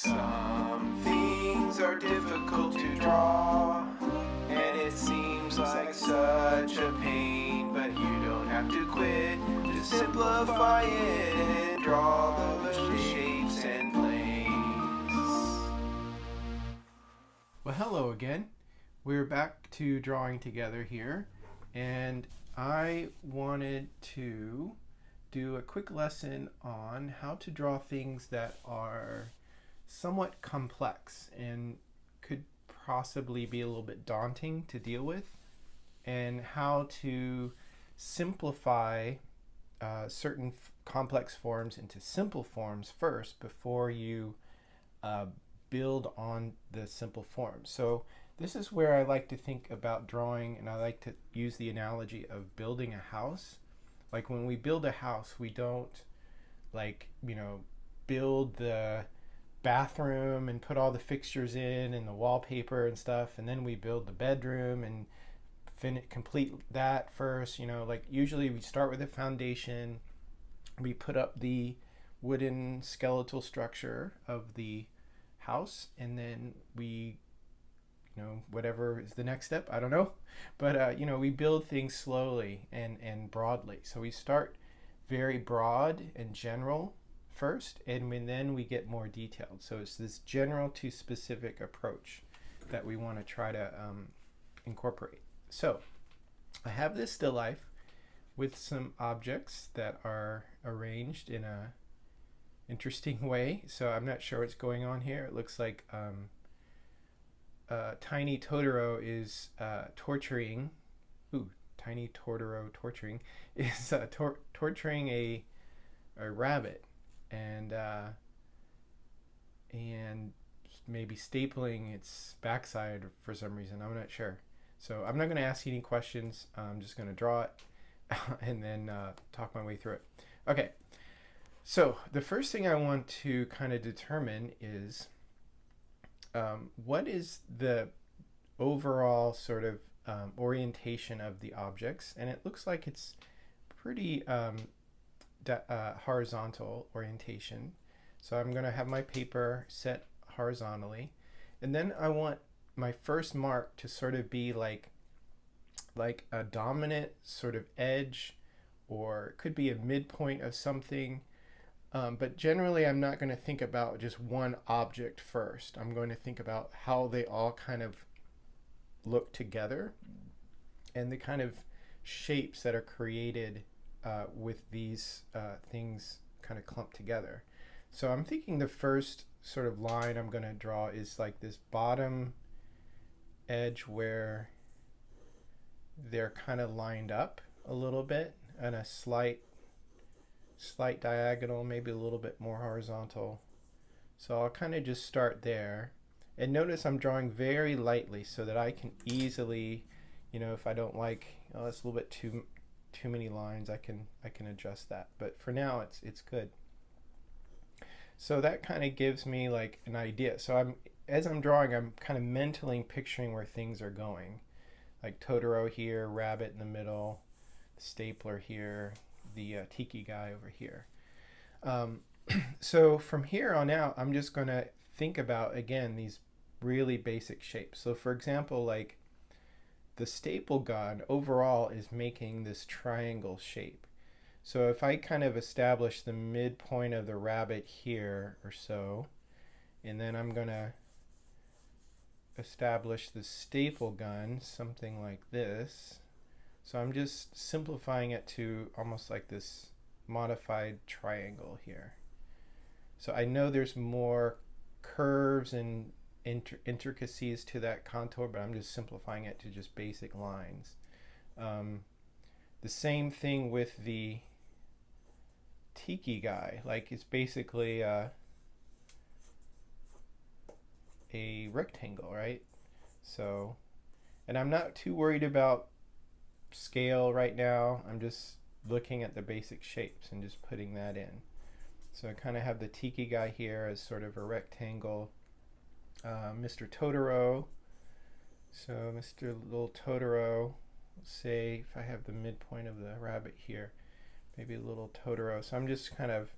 Some things are difficult to draw, and it seems like such a pain, but you don't have to quit. Just simplify it and draw those shapes and planes. Well, hello again. We're back to drawing together here, and I wanted to do a quick lesson on how to draw things that are somewhat complex and could possibly be a little bit daunting to deal with, and how to simplify certain complex forms into simple forms first before you build on the simple forms. So this is where I like to think about drawing, and I like to use the analogy of building a house. Like when we build a house, we don't build the bathroom and put all the fixtures in and the wallpaper and stuff, and then we build the bedroom and complete that first. Usually we start with a foundation, we put up the wooden skeletal structure of the house, and then we whatever is the next step, I don't know, but we build things slowly and broadly. So we start very broad and general first, and then we get more detailed. So it's this general to specific approach that we want to try to incorporate. So I have this still life with some objects that are arranged in a interesting way. So I'm not sure what's going on here. It looks like tiny Totoro is torturing. Tiny Totoro torturing is torturing a rabbit, and maybe stapling its backside for some reason. I'm not sure. So I'm not going to ask you any questions. I'm just going to draw it and then talk my way through it. Okay. So the first thing I want to kind of determine is what is the overall sort of orientation of the objects, and it looks like it's pretty horizontal orientation. So I'm going to have my paper set horizontally, and then I want my first mark to sort of be like a dominant sort of edge, or it could be a midpoint of something. But generally, I'm not going to think about just one object first. I'm going to think about how they all kind of look together and the kind of shapes that are created with these things kind of clumped together. So I'm thinking the first sort of line I'm going to draw is like this bottom edge where they're kind of lined up a little bit, and a slight diagonal, maybe a little bit more horizontal. So I'll kind of just start there, and notice I'm drawing very lightly so that I can easily, if I don't like, it's a little bit too many lines, I can adjust that. But for now, it's good. So that kind of gives me like an idea. So as I'm drawing, I'm kind of mentally picturing where things are going, like Totoro here, rabbit in the middle, stapler here, the tiki guy over here. So from here on out, I'm just going to think about, again, these really basic shapes. So for example, like the staple gun overall is making this triangle shape. So if I kind of establish the midpoint of the rabbit here or so, and then I'm going to establish the staple gun, something like this. So I'm just simplifying it to almost like this modified triangle here. So I know there's more curves and intricacies to that contour, but I'm just simplifying it to just basic lines. The same thing with the tiki guy. Like it's basically a rectangle, right? So, and I'm not too worried about scale right now. I'm just looking at the basic shapes and just putting that in. So I kind of have the tiki guy here as sort of a rectangle. Mr. Totoro. So Mr. Little Totoro, say if I have the midpoint of the rabbit here, maybe a little Totoro. So I'm just kind of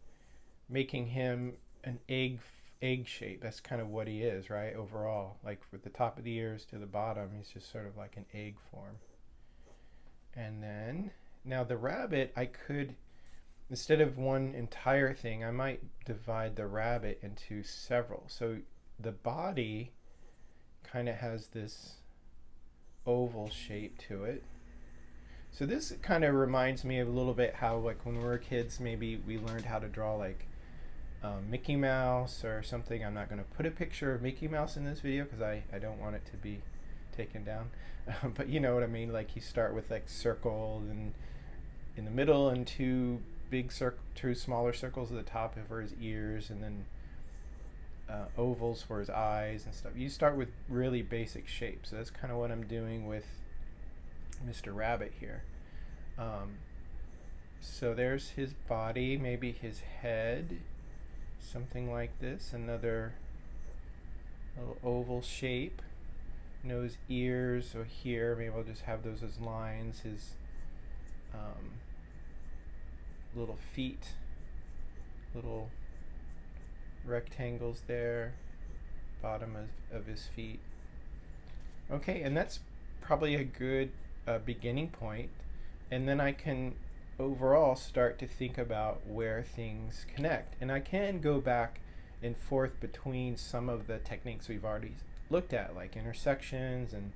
making him an egg egg shape. That's kind of what he is, right? Overall, like with the top of the ears to the bottom, he's just sort of like an egg form. And then now the rabbit, I could, instead of one entire thing, I might divide the rabbit into several. So the body kind of has this oval shape to it. So this kind of reminds me of a little bit how, like, when we were kids, maybe we learned how to draw like Mickey Mouse or something. I'm not going to put a picture of Mickey Mouse in this video because I don't want it to be taken down. But you know what I mean? Like, you start with like circles and in the middle and two smaller circles at the top for his ears, and then ovals for his eyes and stuff. You start with really basic shapes. So that's kind of what I'm doing with Mr. Rabbit here. So there's his body, maybe his head, something like this. Another little oval shape. Nose, ears, so here maybe I'll just have those as lines. His little feet, little rectangles there, bottom of his feet. Okay, and that's probably a good beginning point, and then I can overall start to think about where things connect, and I can go back and forth between some of the techniques we've already looked at, like intersections and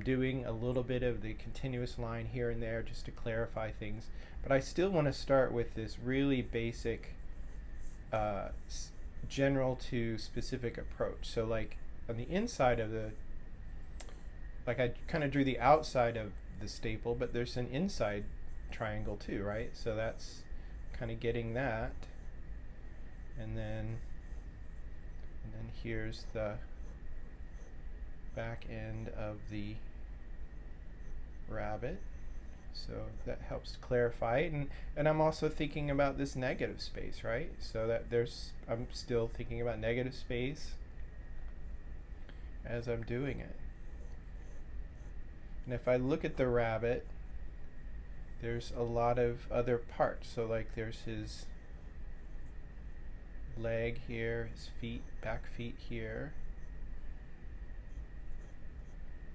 doing a little bit of the continuous line here and there just to clarify things. But I still want to start with this really basic general to specific approach. So like on the inside of the, like I kind of drew the outside of the staple, but there's an inside triangle too, right? So that's kind of getting that. And then here's the back end of the rabbit. So that helps clarify it. And I'm also thinking about this negative space, right? So that I'm still thinking about negative space as I'm doing it. And if I look at the rabbit, there's a lot of other parts. So like there's his leg here, his feet, back feet here.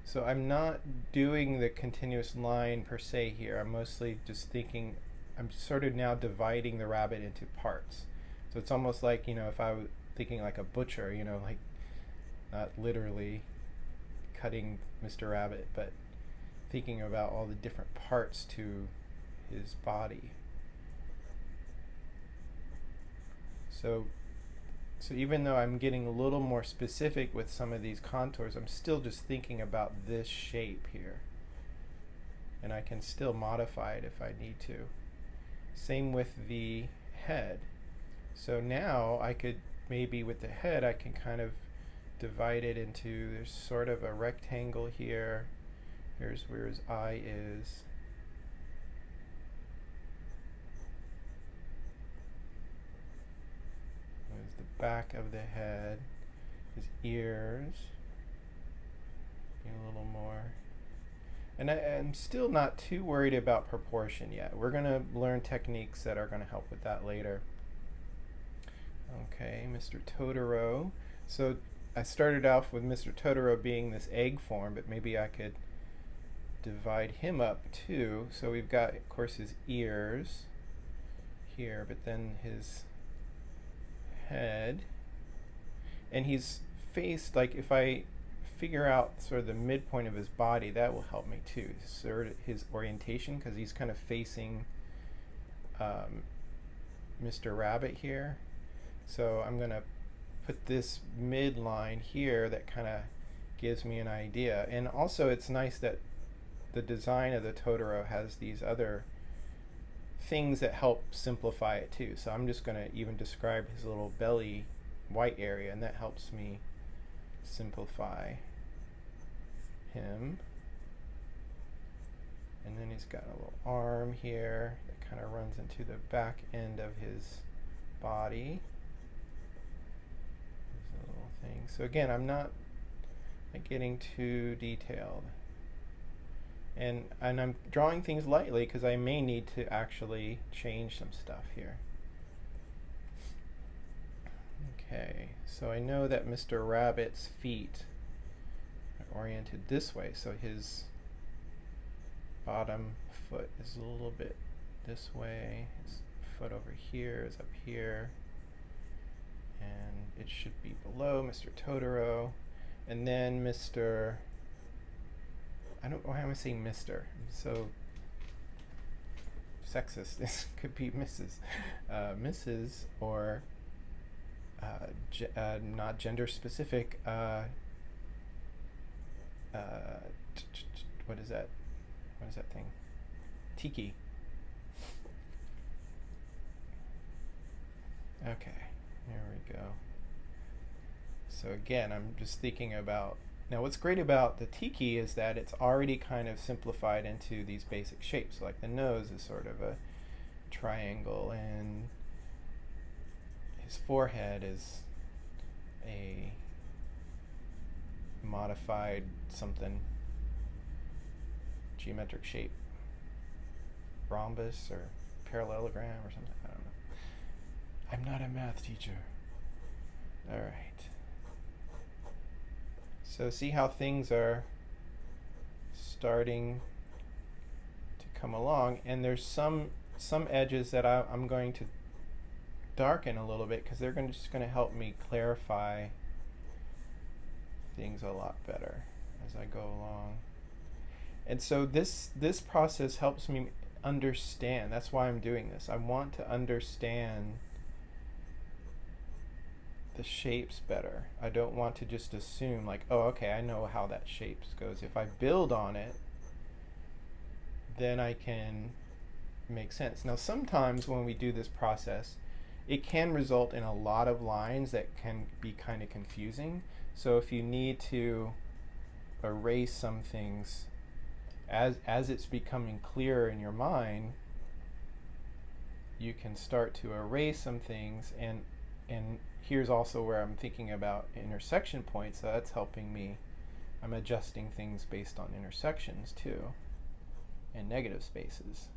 So I'm not doing the continuous line per se here. I'm mostly just thinking, I'm sort of now dividing the rabbit into parts. So it's almost like, you know, if I was thinking like a butcher, you know, like not literally cutting Mr. Rabbit, but thinking about all the different parts to his body. So even though I'm getting a little more specific with some of these contours, I'm still just thinking about this shape here. And I can still modify it if I need to. Same with the head. So now I could, maybe with the head, I can kind of divide it into, there's sort of a rectangle here. Here's where his eye is. There's the back of the head, his ears, a little more. And I'm still not too worried about proportion yet. We're going to learn techniques that are going to help with that later. Okay, Mr. Totoro. So I started off with Mr. Totoro being this egg form, but maybe I could divide him up too. So we've got, of course, his ears here, but then his head. And he's faced, like if I figure out sort of the midpoint of his body, that will help me too. Sort of his orientation, because he's kind of facing Mr. Rabbit here. So I'm going to put this midline here that kind of gives me an idea. And also it's nice that the design of the Totoro has these other things that help simplify it too. So I'm just going to even describe his little belly white area, and that helps me simplify him. And then he's got a little arm here that kind of runs into the back end of his body. There's a little thing. So again, I'm not getting too detailed. And I'm drawing things lightly because I may need to actually change some stuff here. Okay, so I know that Mr. Rabbit's feet are oriented this way, so his bottom foot is a little bit this way. His foot over here is up here, and it should be below Mr. Totoro. And then Mr. I don't. Why am I saying Mr.? I'm so sexist. This could be Mrs. Mrs. or not gender specific. What is that? What is that thing? Tiki. Okay, there we go. So again, I'm just thinking about, now what's great about the tiki is that it's already kind of simplified into these basic shapes. Like the nose is sort of a triangle, and his forehead is a modified something, geometric shape, rhombus or parallelogram or something. I don't know. I'm not a math teacher. All right. So see how things are starting to come along, and there's some edges that I'm going to darken a little bit because they're just going to help me clarify things a lot better as I go along. And so this process helps me understand. That's why I'm doing this. I want to understand the shapes better. I don't want to just assume like, oh, okay, I know how that shape goes. If I build on it, then I can make sense. Now, sometimes when we do this process, it can result in a lot of lines that can be kind of confusing. So if you need to erase some things as it's becoming clearer in your mind, you can start to erase some things, and here's also where I'm thinking about intersection points. So that's helping me. I'm adjusting things based on intersections too, and negative spaces.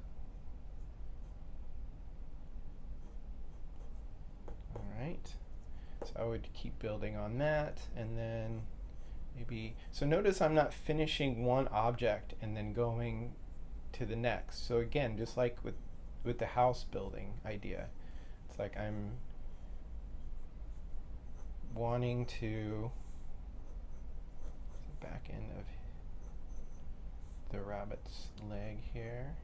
All right, so I would keep building on that, and then maybe, so notice I'm not finishing one object and then going to the next. So again, just like with the house building idea, it's like I'm wanting to the back end of the rabbit's leg here.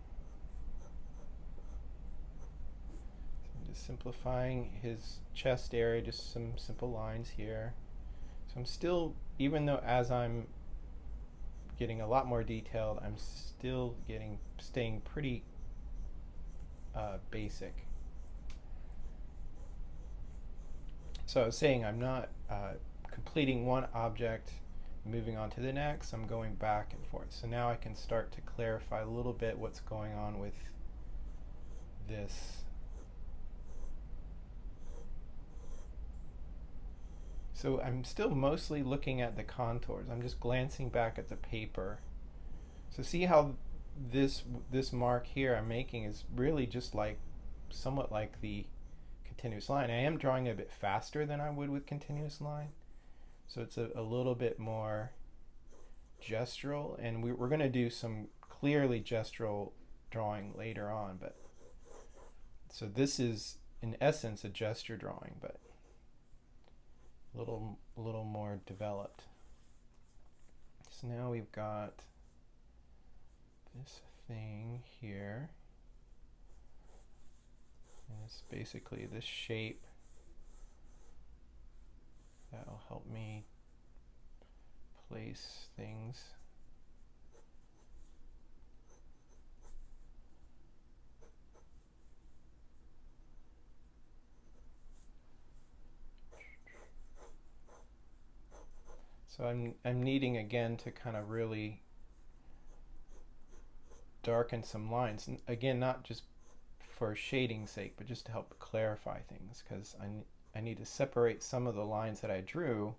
So I'm just simplifying his chest area, just some simple lines here. So I'm still, even though as I'm getting a lot more detailed, I'm still staying pretty basic. So I was saying I'm not completing one object, moving on to the next. I'm going back and forth. So now I can start to clarify a little bit what's going on with this. So I'm still mostly looking at the contours. I'm just glancing back at the paper. So see how this mark here I'm making is really just like somewhat like the continuous line. I am drawing a bit faster than I would with continuous line. So it's a little bit more gestural, and we're going to do some clearly gestural drawing later on. But so this is in essence a gesture drawing, but a little more developed. So now we've got this thing here, and it's basically this shape that'll help me place things. So I'm needing again to kind of really darken some lines. And again, not just for shading's sake, but just to help clarify things, because I need to separate some of the lines that I drew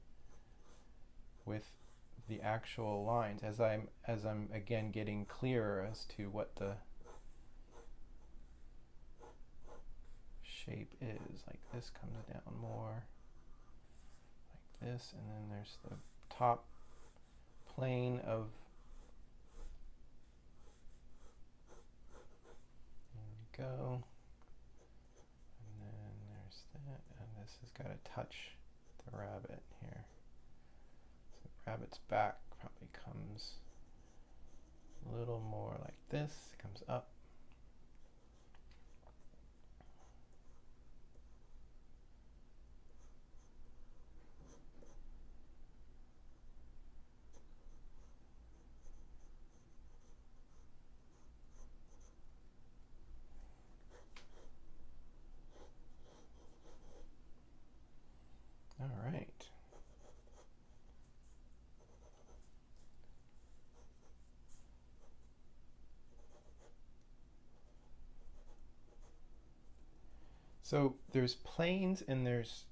with the actual lines as I'm again getting clearer as to what the shape is. Like this comes down more. this, and then there's the top plane of, there we go, and then there's that, and this has got to touch the rabbit here. So the rabbit's back probably comes a little more like this, it comes up. All right. So there's planes and there's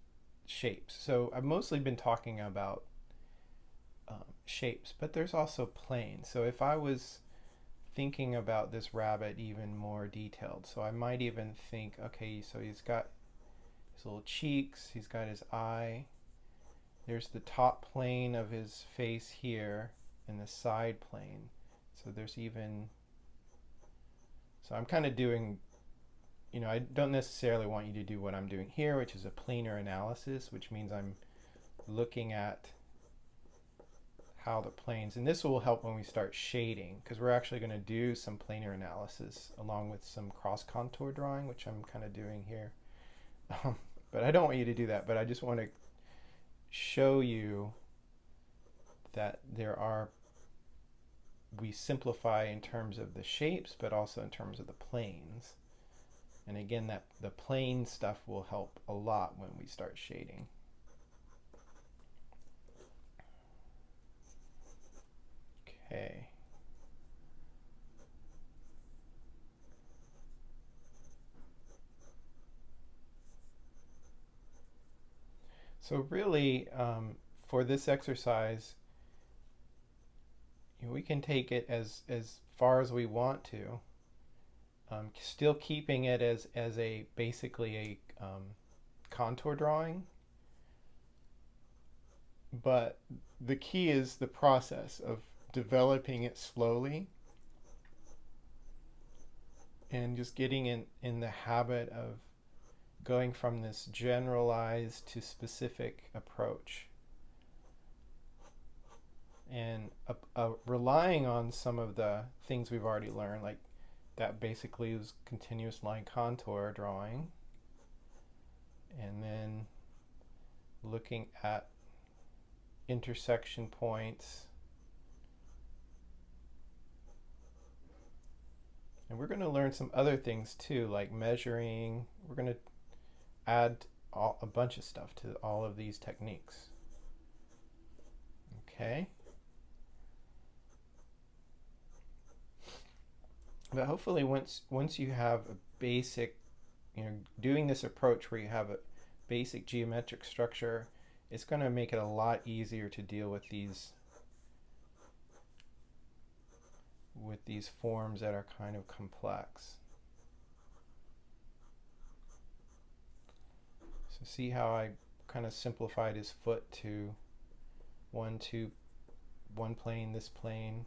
shapes. So I've mostly been talking about shapes, but there's also planes. So if I was thinking about this rabbit even more detailed, so I might even think, okay, so he's got his little cheeks, he's got his eye, there's the top plane of his face here and the side plane. So there's even, so I'm kind of doing, I don't necessarily want you to do what I'm doing here, which is a planar analysis, which means I'm looking at how the planes, and this will help when we start shading, because we're actually going to do some planar analysis along with some cross contour drawing, which I'm kind of doing here. But I don't want you to do that, but I just want to show you that we simplify in terms of the shapes, but also in terms of the planes. And again, that the plane stuff will help a lot when we start shading. Okay. So really, for this exercise, we can take it as far as we want to, still keeping it as basically a contour drawing. But the key is the process of developing it slowly and just getting in the habit of going from this generalized to specific approach, and relying on some of the things we've already learned, like that basically is continuous line contour drawing, and then looking at intersection points. And we're going to learn some other things too, like measuring. We're going to add a bunch of stuff to all of these techniques. Okay. But hopefully once you have a basic, doing this approach where you have a basic geometric structure, it's going to make it a lot easier to deal with these forms that are kind of complex. So see how I kind of simplified his foot to one plane, this plane.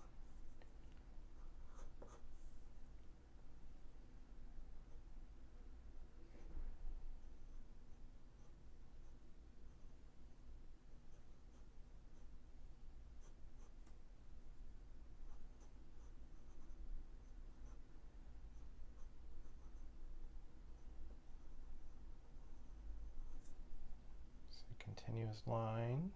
Continuous line.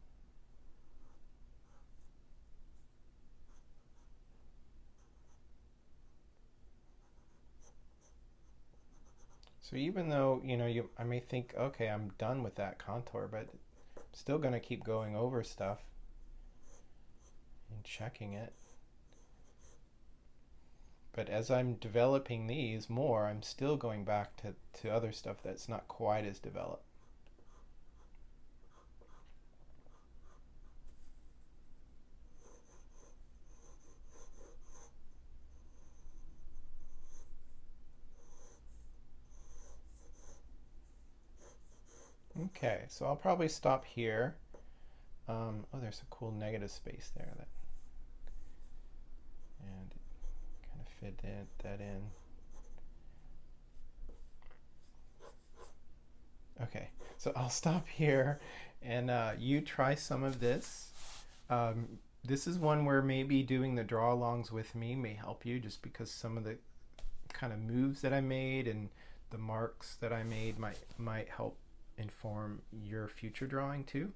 So even though, I may think, okay, I'm done with that contour, but I'm still going to keep going over stuff and checking it. But as I'm developing these more, I'm still going back to other stuff that's not quite as developed. Okay, so I'll probably stop here. Oh, there's a cool negative space there and kind of fit that in. Okay, so I'll stop here and you try some of this. This is one where maybe doing the draw alongs with me may help you, just because some of the kind of moves that I made and the marks that I made might help inform your future drawing too.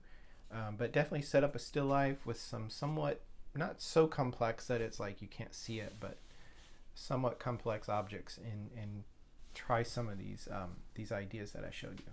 But definitely set up a still life with some somewhat, not so complex that it's like you can't see it, but somewhat complex objects, and try some of these ideas that I showed you.